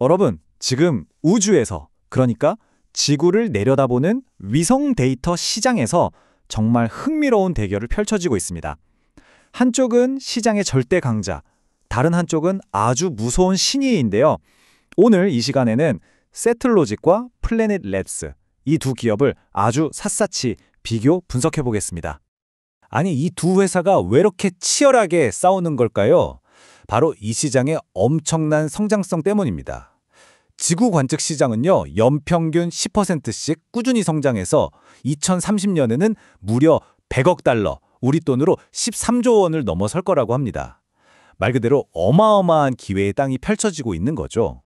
여러분, 지금 우주에서, 그러니까 지구를 내려다보는 위성 데이터 시장에서 정말 흥미로운 대결을 펼쳐지고 있습니다. 한쪽은 시장의 절대 강자, 다른 한쪽은 아주 무서운 신의인데요. 오늘 이 시간에는 세틀로직과 플래닛 랩스, 이 두 기업을 아주 샅샅이 비교 분석해 보겠습니다. 아니, 이 두 회사가 왜 이렇게 치열하게 싸우는 걸까요? 바로 이 시장의 엄청난 성장성 때문입니다. 지구 관측 시장은요, 연평균 10%씩 꾸준히 성장해서 2030년에는 무려 100억 달러, 우리 돈으로 13조 원을 넘어설 거라고 합니다. 말 그대로 어마어마한 기회의 땅이 펼쳐지고 있는 거죠.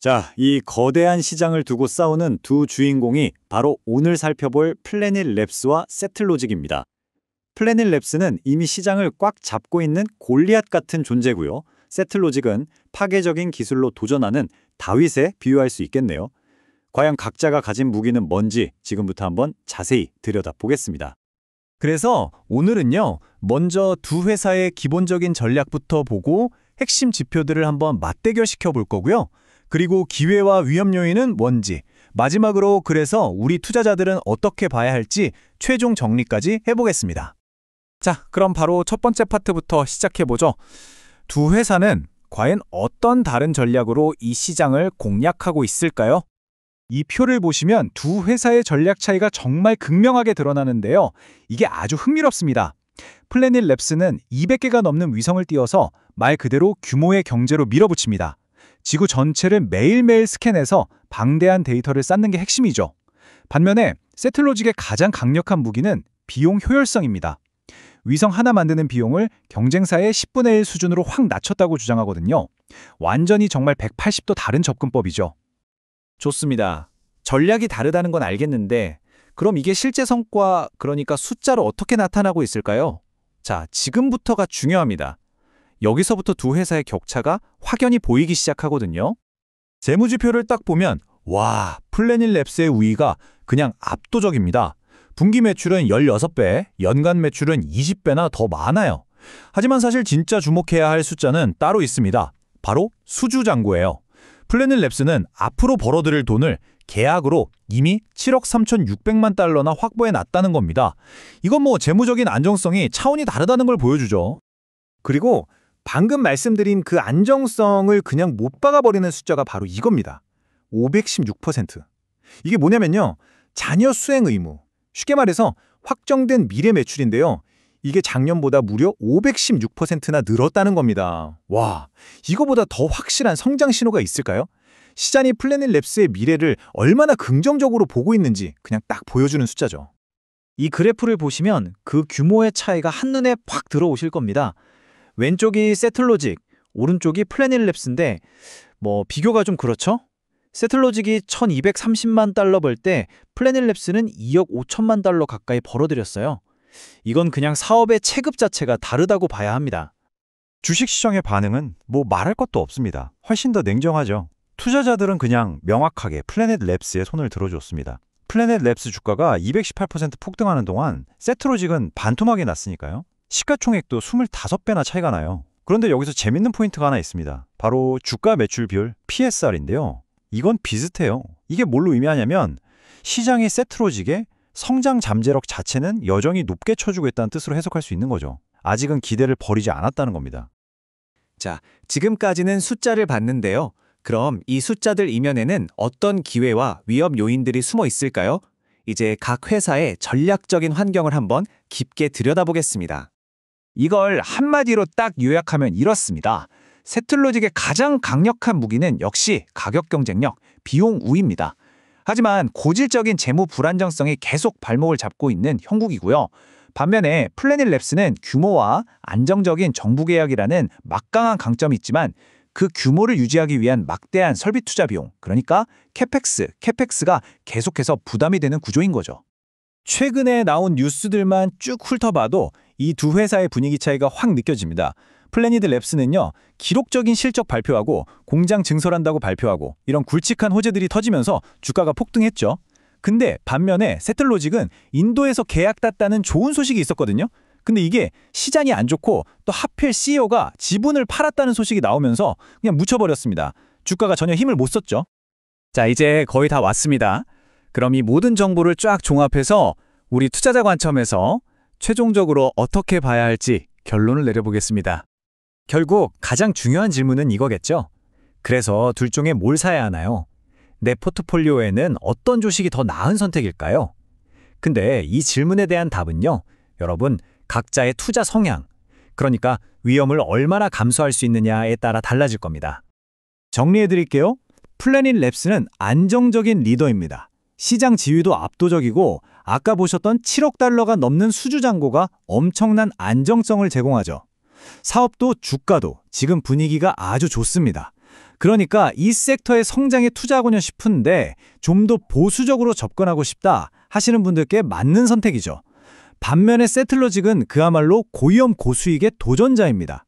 자, 이 거대한 시장을 두고 싸우는 두 주인공이 바로 오늘 살펴볼 플래닛 랩스와 세틀로직입니다. 플래닛 랩스는 이미 시장을 꽉 잡고 있는 골리앗 같은 존재고요. 세틀로직은 파괴적인 기술로 도전하는 다윗에 비유할 수 있겠네요. 과연 각자가 가진 무기는 뭔지 지금부터 한번 자세히 들여다보겠습니다. 그래서 오늘은요, 먼저 두 회사의 기본적인 전략부터 보고 핵심 지표들을 한번 맞대결시켜 볼 거고요. 그리고 기회와 위험 요인은 뭔지, 마지막으로 그래서 우리 투자자들은 어떻게 봐야 할지 최종 정리까지 해보겠습니다. 자, 그럼 바로 첫 번째 파트부터 시작해보죠. 두 회사는 과연 어떤 다른 전략으로 이 시장을 공략하고 있을까요? 이 표를 보시면 두 회사의 전략 차이가 정말 극명하게 드러나는데요. 이게 아주 흥미롭습니다. 플래닛 랩스는 200개가 넘는 위성을 띄워서 말 그대로 규모의 경제로 밀어붙입니다. 지구 전체를 매일매일 스캔해서 방대한 데이터를 쌓는 게 핵심이죠. 반면에 세틀로직의 가장 강력한 무기는 비용 효율성입니다. 위성 하나 만드는 비용을 경쟁사의 10분의 1 수준으로 확 낮췄다고 주장하거든요. 완전히 정말 180도 다른 접근법이죠. 좋습니다. 전략이 다르다는 건 알겠는데 그럼 이게 실제 성과, 그러니까 숫자로 어떻게 나타나고 있을까요? 자, 지금부터가 중요합니다. 여기서부터 두 회사의 격차가 확연히 보이기 시작하거든요. 재무지표를 딱 보면 와, 플래닛 랩스의 우위가 그냥 압도적입니다. 분기 매출은 16배, 연간 매출은 20배나 더 많아요. 하지만 사실 진짜 주목해야 할 숫자는 따로 있습니다. 바로 수주잔고예요. 플래닛 랩스는 앞으로 벌어들일 돈을 계약으로 이미 7억 3,600만 달러나 확보해 놨다는 겁니다. 이건 뭐 재무적인 안정성이 차원이 다르다는 걸 보여주죠. 그리고 방금 말씀드린 그 안정성을 그냥 못 박아버리는 숫자가 바로 이겁니다. 516%. 이게 뭐냐면요, 자녀 수행 의무. 쉽게 말해서 확정된 미래 매출인데요. 이게 작년보다 무려 516%나 늘었다는 겁니다. 와, 이거보다 더 확실한 성장 신호가 있을까요? 시장이 플래닛 랩스의 미래를 얼마나 긍정적으로 보고 있는지 그냥 딱 보여주는 숫자죠. 이 그래프를 보시면 그 규모의 차이가 한눈에 팍 들어오실 겁니다. 왼쪽이 세틀로직, 오른쪽이 플래닛 랩스인데 뭐 비교가 좀 그렇죠? 세틀로직이 1230만 달러 벌 때 플래닛 랩스는 2억 5천만 달러 가까이 벌어들였어요. 이건 그냥 사업의 체급 자체가 다르다고 봐야 합니다. 주식시장의 반응은 뭐 말할 것도 없습니다. 훨씬 더 냉정하죠. 투자자들은 그냥 명확하게 플래닛 랩스에 손을 들어줬습니다. 플래닛 랩스 주가가 218% 폭등하는 동안 세틀로직은 반토막이 났으니까요. 시가총액도 25배나 차이가 나요. 그런데 여기서 재밌는 포인트가 하나 있습니다. 바로 주가 매출 비율 PSR인데요. 이건 비슷해요. 이게 뭘로 의미하냐면 시장의 세틀로직의 성장 잠재력 자체는 여전히 높게 쳐주고 있다는 뜻으로 해석할 수 있는 거죠. 아직은 기대를 버리지 않았다는 겁니다. 자, 지금까지는 숫자를 봤는데요. 그럼 이 숫자들 이면에는 어떤 기회와 위험 요인들이 숨어 있을까요? 이제 각 회사의 전략적인 환경을 한번 깊게 들여다보겠습니다. 이걸 한마디로 딱 요약하면 이렇습니다. 세틀로직의 가장 강력한 무기는 역시 가격 경쟁력, 비용 우위입니다. 하지만 고질적인 재무 불안정성이 계속 발목을 잡고 있는 형국이고요. 반면에 플래닛 랩스는 규모와 안정적인 정부 계약이라는 막강한 강점이 있지만 그 규모를 유지하기 위한 막대한 설비 투자 비용, 그러니까 캐펙스가 계속해서 부담이 되는 구조인 거죠. 최근에 나온 뉴스들만 쭉 훑어봐도 이 두 회사의 분위기 차이가 확 느껴집니다. 플래닛 랩스는요, 기록적인 실적 발표하고 공장 증설한다고 발표하고 이런 굵직한 호재들이 터지면서 주가가 폭등했죠. 근데 반면에 세틀로직은 인도에서 계약 땄다는 좋은 소식이 있었거든요. 근데 이게 시장이 안 좋고 또 하필 CEO가 지분을 팔았다는 소식이 나오면서 그냥 묻혀버렸습니다. 주가가 전혀 힘을 못 썼죠. 자, 이제 거의 다 왔습니다. 그럼 이 모든 정보를 쫙 종합해서 우리 투자자 관점에서 최종적으로 어떻게 봐야 할지 결론을 내려보겠습니다. 결국 가장 중요한 질문은 이거겠죠. 그래서 둘 중에 뭘 사야 하나요? 내 포트폴리오에는 어떤 주식이 더 나은 선택일까요? 근데 이 질문에 대한 답은요, 여러분, 각자의 투자 성향, 그러니까 위험을 얼마나 감수할 수 있느냐에 따라 달라질 겁니다. 정리해드릴게요. 플래닛 랩스는 안정적인 리더입니다. 시장 지위도 압도적이고 아까 보셨던 7억 달러가 넘는 수주 잔고가 엄청난 안정성을 제공하죠. 사업도 주가도 지금 분위기가 아주 좋습니다. 그러니까 이 섹터의 성장에 투자하고는 싶은데 좀 더 보수적으로 접근하고 싶다 하시는 분들께 맞는 선택이죠. 반면에 세틀러직은 그야말로 고위험 고수익의 도전자입니다.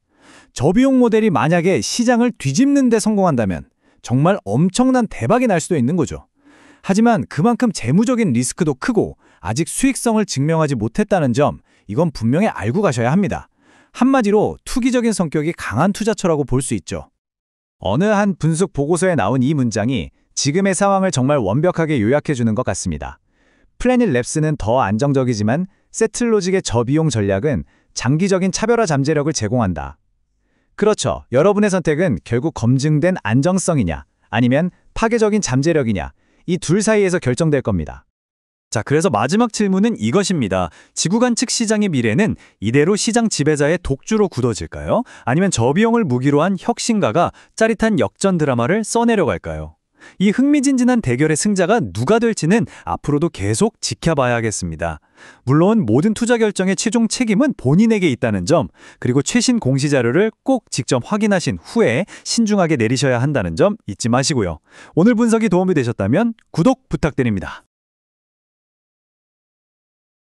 저비용 모델이 만약에 시장을 뒤집는 데 성공한다면 정말 엄청난 대박이 날 수도 있는 거죠. 하지만 그만큼 재무적인 리스크도 크고 아직 수익성을 증명하지 못했다는 점, 이건 분명히 알고 가셔야 합니다. 한마디로 투기적인 성격이 강한 투자처라고 볼 수 있죠. 어느 한 분석 보고서에 나온 이 문장이 지금의 상황을 정말 완벽하게 요약해주는 것 같습니다. 플래닛 랩스는 더 안정적이지만 세틀로직의 저비용 전략은 장기적인 차별화 잠재력을 제공한다. 그렇죠. 여러분의 선택은 결국 검증된 안정성이냐 아니면 파괴적인 잠재력이냐, 이 둘 사이에서 결정될 겁니다. 자, 그래서 마지막 질문은 이것입니다. 지구 관측 시장의 미래는 이대로 시장 지배자의 독주로 굳어질까요? 아니면 저비용을 무기로 한 혁신가가 짜릿한 역전 드라마를 써내려갈까요? 이 흥미진진한 대결의 승자가 누가 될지는 앞으로도 계속 지켜봐야겠습니다. 물론 모든 투자 결정의 최종 책임은 본인에게 있다는 점, 그리고 최신 공시 자료를 꼭 직접 확인하신 후에 신중하게 내리셔야 한다는 점 잊지 마시고요. 오늘 분석이 도움이 되셨다면 구독 부탁드립니다.